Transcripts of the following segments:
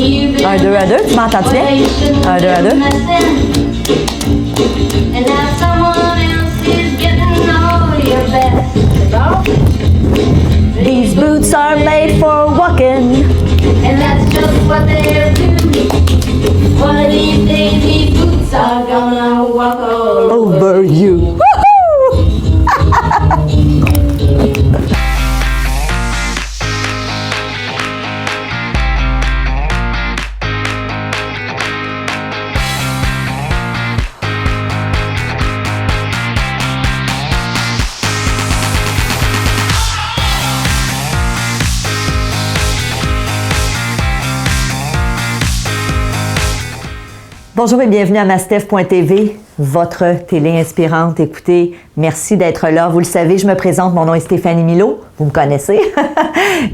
1, 2, à 2, tu m'entends bien? 1, 2, à 2. These boots are made for walking. And that's just what they'll do. One of these days these boots are gonna walk all over you. Bonjour et bienvenue à mastef.tv, votre télé inspirante. Écoutez, merci d'être là. Vous le savez, je me présente, mon nom est Stéphanie Milot, vous me connaissez.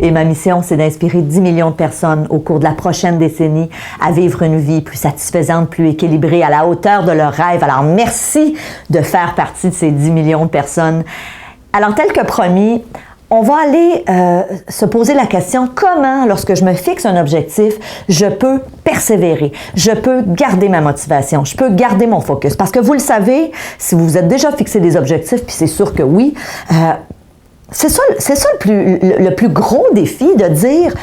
Et ma mission, c'est d'inspirer 10 millions de personnes au cours de la prochaine décennie à vivre une vie plus satisfaisante, plus équilibrée, à la hauteur de leurs rêves. Alors, merci de faire partie de ces 10 millions de personnes. Alors, tel que promis, on va aller se poser la question, comment, lorsque je me fixe un objectif, je peux persévérer, je peux garder ma motivation, je peux garder mon focus. Parce que vous le savez, si vous vous êtes déjà fixé des objectifs, puis c'est sûr que oui, c'est ça le plus gros défi de dire,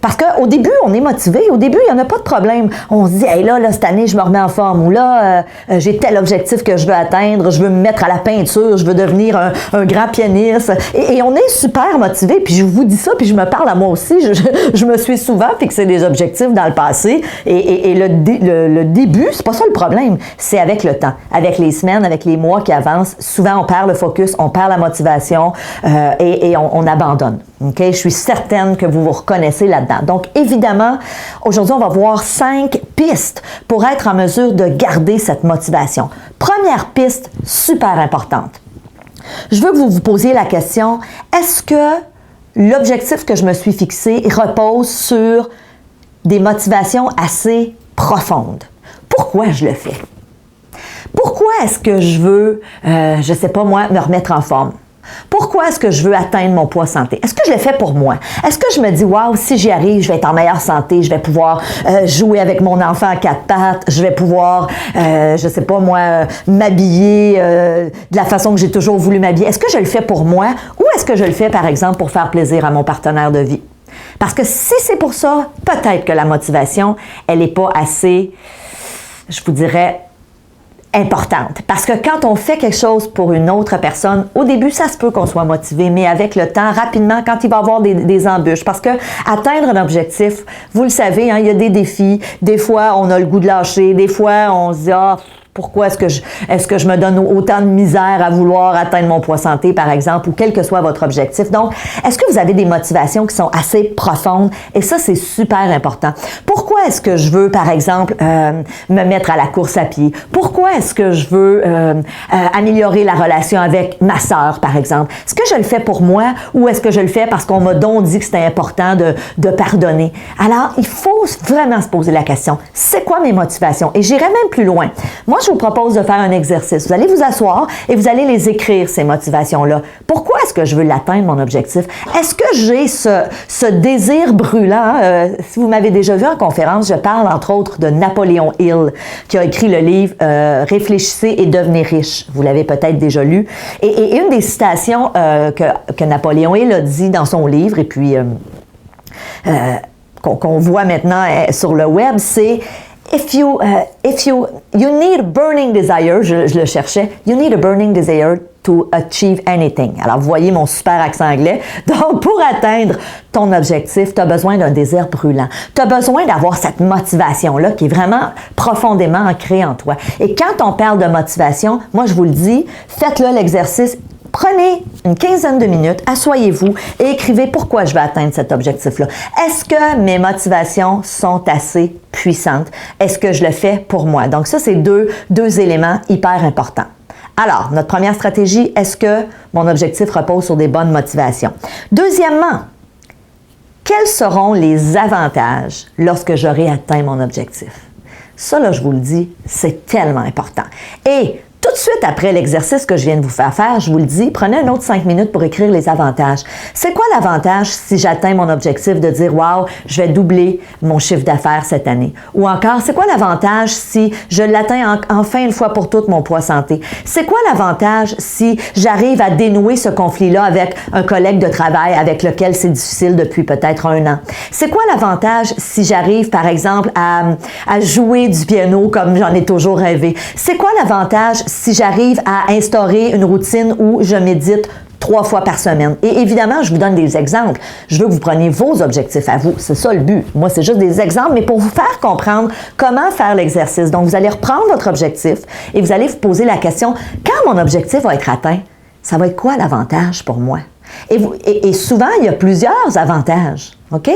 parce qu'au début, on est motivé, au début, il n'y en a pas de problème. On se dit, hey, là, cette année, je me remets en forme, ou là, j'ai tel objectif que je veux atteindre, je veux me mettre à la peinture, je veux devenir un grand pianiste. Et on est super motivé, puis je vous dis ça, puis je me parle à moi aussi. Je me suis souvent fixé des objectifs dans le passé, et le début, c'est pas ça le problème, c'est avec le temps, avec les semaines, avec les mois qui avancent. Souvent, on perd le focus, on perd la motivation, et on abandonne. Okay? Je suis certaine que vous vous reconnaissez là-dedans. Donc, évidemment, aujourd'hui, on va voir 5 pistes pour être en mesure de garder cette motivation. Première piste, super importante. Je veux que vous vous posiez la question, est-ce que l'objectif que je me suis fixé repose sur des motivations assez profondes? Pourquoi je le fais? Pourquoi est-ce que je veux, je sais pas moi, me remettre en forme? Pourquoi est-ce que je veux atteindre mon poids santé? Est-ce que je le fais pour moi? Est-ce que je me dis, waouh, si j'y arrive, je vais être en meilleure santé, je vais pouvoir jouer avec mon enfant à 4 pattes, je vais pouvoir, je sais pas moi, m'habiller de la façon que j'ai toujours voulu m'habiller. Est-ce que je le fais pour moi ou est-ce que je le fais, par exemple, pour faire plaisir à mon partenaire de vie? Parce que si c'est pour ça, peut-être que la motivation, elle n'est pas assez, je vous dirais, importante. Parce que quand on fait quelque chose pour une autre personne, au début, ça se peut qu'on soit motivé, mais avec le temps, rapidement, quand il va y avoir des embûches, parce que atteindre un objectif, vous le savez, hein, il y a des défis. Des fois, on a le goût de lâcher. Des fois, on se dit, pourquoi est-ce que je me donne autant de misère à vouloir atteindre mon poids santé, par exemple, ou quel que soit votre objectif? Donc, est-ce que vous avez des motivations qui sont assez profondes? Et ça, c'est super important. Pourquoi est-ce que je veux, par exemple, me mettre à la course à pied? Pourquoi est-ce que je veux améliorer la relation avec ma sœur, par exemple? Est-ce que je le fais pour moi ou est-ce que je le fais parce qu'on m'a donc dit que c'était important de pardonner? Alors, il faut vraiment se poser la question, c'est quoi mes motivations? Et j'irai même plus loin. Moi, je vous propose de faire un exercice. Vous allez vous asseoir et vous allez les écrire, ces motivations-là. Pourquoi est-ce que je veux l'atteindre, mon objectif? Est-ce que j'ai ce désir brûlant? Si vous m'avez déjà vu en conférence, je parle entre autres de Napoléon Hill, qui a écrit le livre « Réfléchissez et devenez riche ». Vous l'avez peut-être déjà lu. Et une des citations que Napoléon Hill a dit dans son livre, et puis qu'on voit maintenant sur le web, c'est If you need a burning desire, je le cherchais, you need a burning desire to achieve anything. Alors, vous voyez mon super accent anglais. Donc, pour atteindre ton objectif, tu as besoin d'un désir brûlant. Tu as besoin d'avoir cette motivation-là qui est vraiment profondément ancrée en toi. Et quand on parle de motivation, moi, je vous le dis, faites-le l'exercice. Prenez une quinzaine de minutes, asseyez-vous et écrivez pourquoi je veux atteindre cet objectif-là. Est-ce que mes motivations sont assez puissantes? Est-ce que je le fais pour moi? Donc ça, c'est deux éléments hyper importants. Alors, notre première stratégie, est-ce que mon objectif repose sur des bonnes motivations? Deuxièmement, quels seront les avantages lorsque j'aurai atteint mon objectif? Ça, là, je vous le dis, c'est tellement important. Et Tout de suite après l'exercice que je viens de vous faire faire, je vous le dis, prenez un autre 5 minutes pour écrire les avantages. C'est quoi l'avantage si j'atteins mon objectif de dire « Wow, je vais doubler mon chiffre d'affaires cette année » ou encore, c'est quoi l'avantage si je l'atteins enfin une fois pour toutes mon poids santé? C'est quoi l'avantage si j'arrive à dénouer ce conflit-là avec un collègue de travail avec lequel c'est difficile depuis peut-être 1 an? C'est quoi l'avantage si j'arrive, par exemple, à jouer du piano comme j'en ai toujours rêvé? C'est quoi l'avantage si j'arrive à instaurer une routine où je médite 3 fois par semaine? Et évidemment, je vous donne des exemples. Je veux que vous preniez vos objectifs à vous. C'est ça le but. Moi, c'est juste des exemples, mais pour vous faire comprendre comment faire l'exercice. Donc, vous allez reprendre votre objectif et vous allez vous poser la question, quand mon objectif va être atteint, ça va être quoi l'avantage pour moi? Et souvent, il y a plusieurs avantages. OK?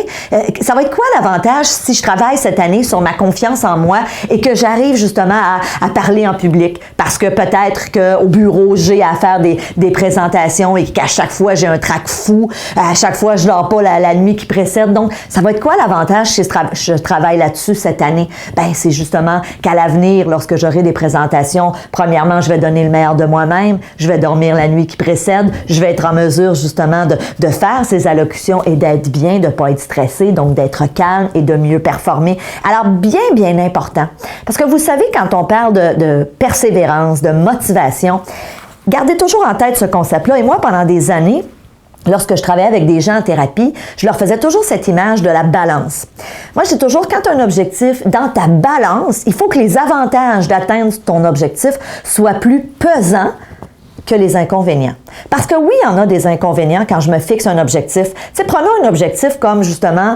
Ça va être quoi l'avantage si je travaille cette année sur ma confiance en moi et que j'arrive justement à parler en public? Parce que peut-être qu'au bureau, j'ai à faire des présentations et qu'à chaque fois, j'ai un trac fou. À chaque fois, je dors pas la nuit qui précède. Donc, ça va être quoi l'avantage si je travaille là-dessus cette année? Ben, c'est justement qu'à l'avenir, lorsque j'aurai des présentations, premièrement, je vais donner le meilleur de moi-même. Je vais dormir la nuit qui précède. Je vais être en mesure justement de faire ces allocutions et d'être bien, de pas être stressé, donc d'être calme et de mieux performer. Alors, bien important. Parce que vous savez, quand on parle de persévérance, de motivation, gardez toujours en tête ce concept-là. Et moi, pendant des années, lorsque je travaillais avec des gens en thérapie, je leur faisais toujours cette image de la balance. Moi, je dis toujours, quand tu as un objectif, dans ta balance, il faut que les avantages d'atteindre ton objectif soient plus pesants que les inconvénients. Parce que oui, il y en a des inconvénients quand je me fixe un objectif. Tu sais, prenons un objectif comme justement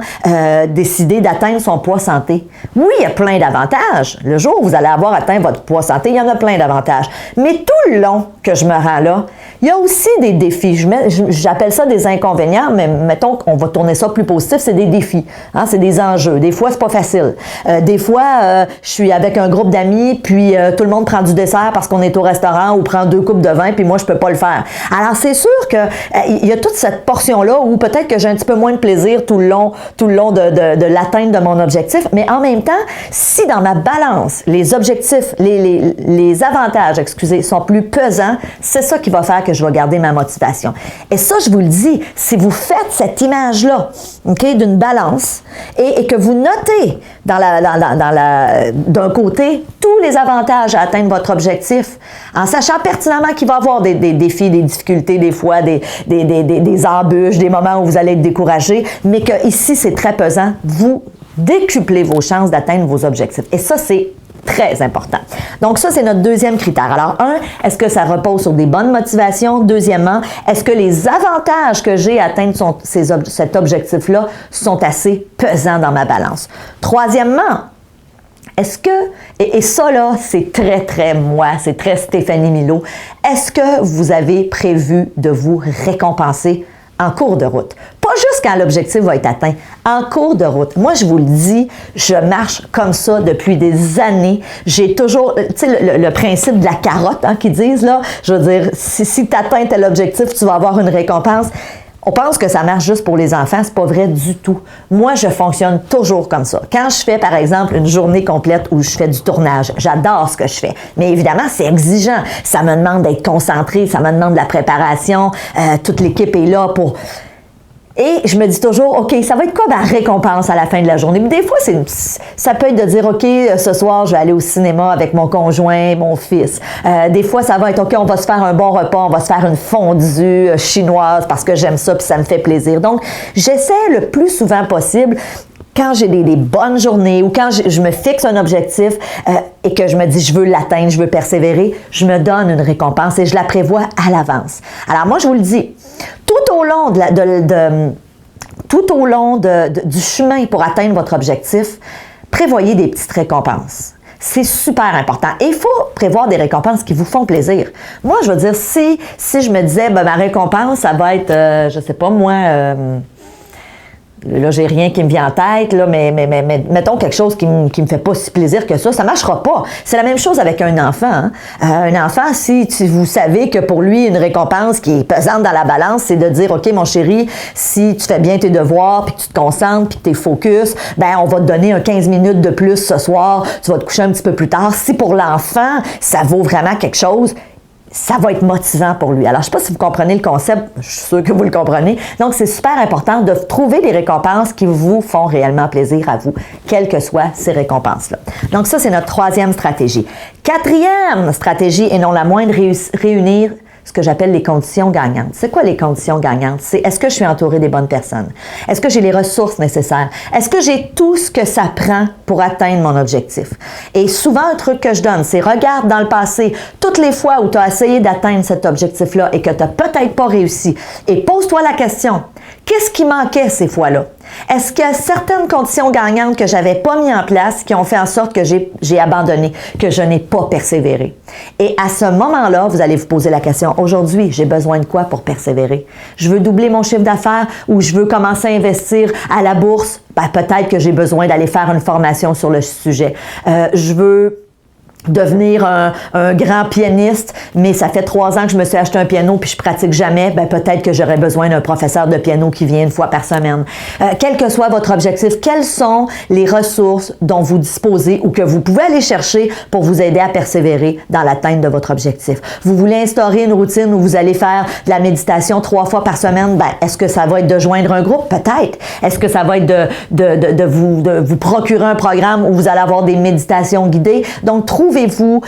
décider d'atteindre son poids santé. Oui, il y a plein d'avantages. Le jour où vous allez avoir atteint votre poids santé, il y en a plein d'avantages. Mais tout le long que je me rends là, il y a aussi des défis. J'appelle ça des inconvénients, mais mettons qu'on va tourner ça plus positif, c'est des défis. Hein? C'est des enjeux. Des fois, c'est pas facile. Des fois, je suis avec un groupe d'amis, puis tout le monde prend du dessert parce qu'on est au restaurant ou prend 2 coupes de vin, puis moi, je peux pas le faire. Alors, c'est sûr qu'il y a toute cette portion-là où peut-être que j'ai un petit peu moins de plaisir tout le long de l'atteinte de mon objectif, mais en même temps, si dans ma balance, les objectifs, les avantages, sont plus pesants, c'est ça qui va faire que je vais garder ma motivation. Et ça, je vous le dis, si vous faites cette image-là, OK, d'une balance et que vous notez d'un côté tous les avantages à atteindre votre objectif, en sachant pertinemment qu'il va y avoir des défis, des difficultés, des fois, des embûches, des moments où vous allez être découragé, mais que ici, c'est très pesant, vous décuplez vos chances d'atteindre vos objectifs. Et ça, c'est très important. Donc ça, c'est notre deuxième critère. Alors, 1, est-ce que ça repose sur des bonnes motivations? Deuxièmement, est-ce que les avantages que j'ai à atteindre cet objectif-là sont assez pesants dans ma balance? Troisièmement, est-ce que, et ça là, c'est très moi, c'est très Stéphanie Milot, est-ce que vous avez prévu de vous récompenser en cours de route? Pas juste quand l'objectif va être atteint, en cours de route. Moi, je vous le dis, je marche comme ça depuis des années. J'ai toujours, tu sais, le principe de la carotte, hein, qu'ils disent là, je veux dire, si tu atteins tel objectif, tu vas avoir une récompense. On pense que ça marche juste pour les enfants, c'est pas vrai du tout. Moi, je fonctionne toujours comme ça. Quand je fais, par exemple, une journée complète où je fais du tournage, j'adore ce que je fais. Mais évidemment, c'est exigeant. Ça me demande d'être concentré, ça me demande de la préparation. Toute l'équipe est là pour... Et je me dis toujours, OK, ça va être quoi ma récompense à la fin de la journée? Mais des fois, ça peut être de dire, OK, ce soir, je vais aller au cinéma avec mon conjoint, mon fils. Des fois, ça va être, OK, on va se faire un bon repas, on va se faire une fondue chinoise parce que j'aime ça puis ça me fait plaisir. Donc, j'essaie le plus souvent possible, quand j'ai des bonnes journées ou quand je me fixe un objectif et que je me dis je veux l'atteindre, je veux persévérer, je me donne une récompense et je la prévois à l'avance. Alors moi, je vous le dis, tout au long du chemin pour atteindre votre objectif, prévoyez des petites récompenses. C'est super important. Et il faut prévoir des récompenses qui vous font plaisir. Moi, je veux dire, si je me disais, ben, ma récompense, ça va être, je sais pas moi... là, j'ai rien qui me vient en tête, là, mais mettons quelque chose qui me fait pas si plaisir que ça marchera pas. C'est la même chose avec un enfant. Hein. Un enfant, si vous savez que pour lui, une récompense qui est pesante dans la balance, c'est de dire, OK, mon chéri, si tu fais bien tes devoirs, puis que tu te concentres, puis que tu es focus, ben on va te donner un 15 minutes de plus ce soir, tu vas te coucher un petit peu plus tard. Si pour l'enfant, ça vaut vraiment quelque chose, ça va être motivant pour lui. Alors, je ne sais pas si vous comprenez le concept, je suis sûre que vous le comprenez. Donc, c'est super important de trouver des récompenses qui vous font réellement plaisir à vous, quelles que soient ces récompenses-là. Donc, ça, c'est notre troisième stratégie. Quatrième stratégie, et non la moindre, réunir ce que j'appelle les conditions gagnantes. C'est quoi les conditions gagnantes? C'est est-ce que je suis entourée des bonnes personnes? Est-ce que j'ai les ressources nécessaires? Est-ce que j'ai tout ce que ça prend pour atteindre mon objectif? Et souvent, un truc que je donne, c'est regarde dans le passé toutes les fois où tu as essayé d'atteindre cet objectif-là et que tu n'as peut-être pas réussi. Et pose-toi la question, qu'est-ce qui manquait ces fois-là? Est-ce qu'il y a certaines conditions gagnantes que je n'avais pas mis en place qui ont fait en sorte que j'ai abandonné, que je n'ai pas persévéré? Et à ce moment-là, vous allez vous poser la question, aujourd'hui, j'ai besoin de quoi pour persévérer? Je veux doubler mon chiffre d'affaires ou je veux commencer à investir à la bourse? Ben, peut-être que j'ai besoin d'aller faire une formation sur le sujet. Je veux devenir un grand pianiste, mais ça fait 3 ans que je me suis acheté un piano puis je pratique jamais, ben peut-être que j'aurais besoin d'un professeur de piano qui vient une fois par semaine. Quel que soit votre objectif, quelles sont les ressources dont vous disposez ou que vous pouvez aller chercher pour vous aider à persévérer dans l'atteinte de votre objectif? Vous voulez instaurer une routine où vous allez faire de la méditation 3 fois par semaine? Ben, est-ce que ça va être de joindre un groupe? Peut-être. Est-ce que ça va être de vous procurer un programme où vous allez avoir des méditations guidées? Donc, trouvez-vous,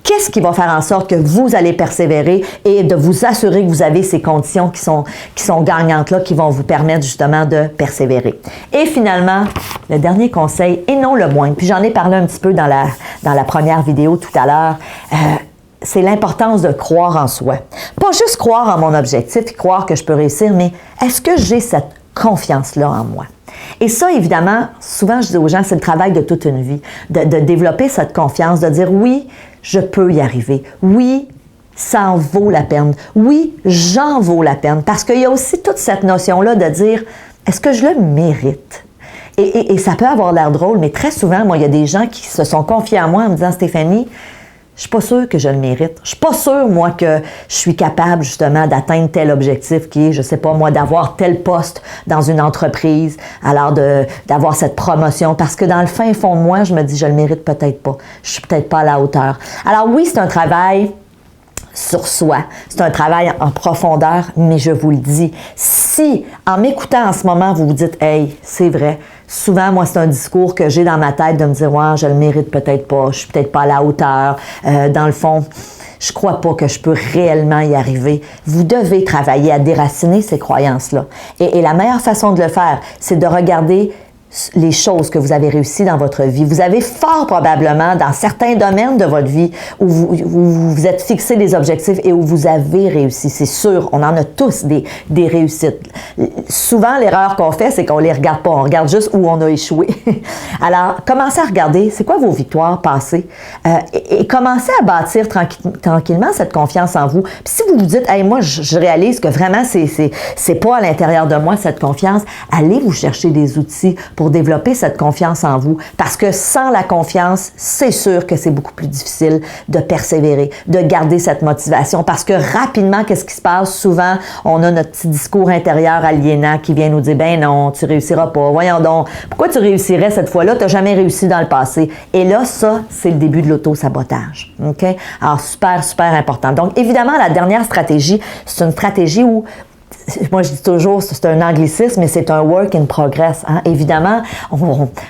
qu'est-ce qui va faire en sorte que vous allez persévérer et de vous assurer que vous avez ces conditions qui sont gagnantes-là, qui vont vous permettre justement de persévérer. Et finalement, le dernier conseil, et non le moindre, puis j'en ai parlé un petit peu dans la première vidéo tout à l'heure, c'est l'importance de croire en soi. Pas juste croire en mon objectif, croire que je peux réussir, mais est-ce que j'ai cette confiance-là en moi? Et ça, évidemment, souvent, je dis aux gens, c'est le travail de toute une vie, de développer cette confiance, de dire oui, je peux y arriver. Oui, ça en vaut la peine. Oui, j'en vaux la peine. Parce qu'il y a aussi toute cette notion-là de dire, est-ce que je le mérite? Et ça peut avoir l'air drôle, mais très souvent, moi, il y a des gens qui se sont confiés à moi en me disant, Stéphanie, je suis pas sûre que je le mérite. Je suis pas sûre, moi, que je suis capable, justement, d'atteindre tel objectif qui est, je sais pas, moi, d'avoir tel poste dans une entreprise, alors d'avoir cette promotion. Parce que dans le fin fond de moi, je me dis, je le mérite peut-être pas. Je suis peut-être pas à la hauteur. Alors oui, c'est un travail sur soi. C'est un travail en profondeur, mais je vous le dis, si, en m'écoutant en ce moment, vous vous dites, hey, c'est vrai, souvent, moi, c'est un discours que j'ai dans ma tête de me dire, ouais, je le mérite peut-être pas, je suis peut-être pas à la hauteur, dans le fond, je crois pas que je peux réellement y arriver. Vous devez travailler à déraciner ces croyances-là. Et la meilleure façon de le faire, c'est de regarder les choses que vous avez réussies dans votre vie. Vous avez fort probablement, dans certains domaines de votre vie, où vous vous êtes fixé des objectifs et où vous avez réussi. C'est sûr, on en a tous des réussites. Souvent, l'erreur qu'on fait, c'est qu'on les regarde pas. On regarde juste où on a échoué. Alors, commencez à regarder, c'est quoi vos victoires passées? Et commencez à bâtir tranquillement cette confiance en vous. Puis si vous vous dites, hey, moi, je réalise que vraiment, c'est pas à l'intérieur de moi, cette confiance, allez vous chercher des outils pour développer cette confiance en vous. Parce que sans la confiance, c'est sûr que c'est beaucoup plus difficile de persévérer, de garder cette motivation. Parce que rapidement, qu'est-ce qui se passe? Souvent, on a notre petit discours intérieur aliénant qui vient nous dire, ben non, tu réussiras pas. Voyons donc, pourquoi tu réussirais cette fois-là? Tu n'as jamais réussi dans le passé. Et là, ça, c'est le début de l'auto-sabotage. OK? Alors, super, super important. Donc, évidemment, la dernière stratégie, c'est une stratégie où moi, je dis toujours, c'est un anglicisme, mais c'est un work in progress. Hein? Évidemment,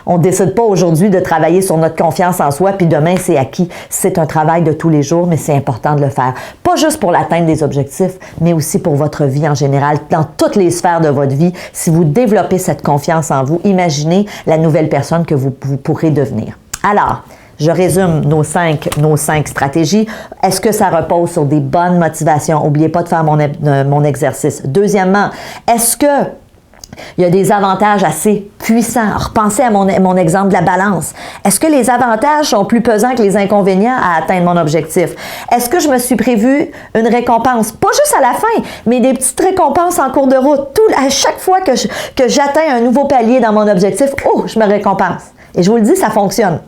on décide pas aujourd'hui de travailler sur notre confiance en soi, puis demain, c'est acquis. C'est un travail de tous les jours, mais c'est important de le faire. Pas juste pour l'atteinte des objectifs, mais aussi pour votre vie en général, dans toutes les sphères de votre vie. Si vous développez cette confiance en vous, imaginez la nouvelle personne que vous pourrez devenir. Alors, je résume nos cinq stratégies. Est-ce que ça repose sur des bonnes motivations? N'oubliez pas de faire mon exercice. Deuxièmement, est-ce que Il y a des avantages assez puissants. Repensez à mon exemple de la balance. Est-ce que les avantages sont plus pesants que les inconvénients à atteindre mon objectif? Est-ce que je me suis prévu une récompense? Pas juste à la fin, mais des petites récompenses en cours de route. À chaque fois que j'atteins un nouveau palier dans mon objectif, je me récompense. Et je vous le dis, ça fonctionne.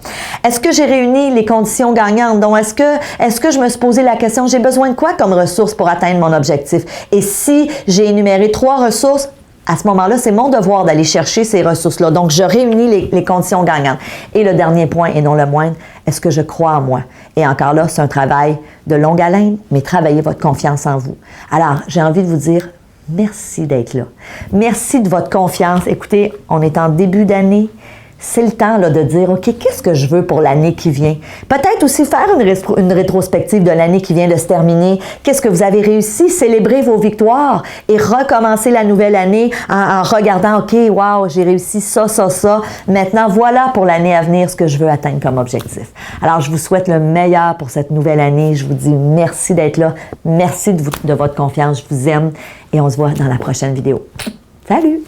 Est-ce que j'ai réuni les conditions gagnantes? Donc, est-ce que je me suis posé la question, j'ai besoin de quoi comme ressources pour atteindre mon objectif? Et si j'ai énuméré 3 ressources, à ce moment-là, c'est mon devoir d'aller chercher ces ressources-là. Donc, je réunis les conditions gagnantes. Et le dernier point, et non le moindre, est-ce que je crois en moi? Et encore là, c'est un travail de longue haleine, mais travaillez votre confiance en vous. Alors, j'ai envie de vous dire, merci d'être là. Merci de votre confiance. Écoutez, on est en début d'année. C'est le temps là, de dire, OK, qu'est-ce que je veux pour l'année qui vient? Peut-être aussi faire une rétrospective de l'année qui vient de se terminer. Qu'est-ce que vous avez réussi? Célébrer vos victoires et recommencer la nouvelle année en regardant, OK, wow, j'ai réussi ça, ça, ça. Maintenant, voilà pour l'année à venir ce que je veux atteindre comme objectif. Alors, je vous souhaite le meilleur pour cette nouvelle année. Je vous dis merci d'être là. Merci de votre confiance. Je vous aime et on se voit dans la prochaine vidéo. Salut!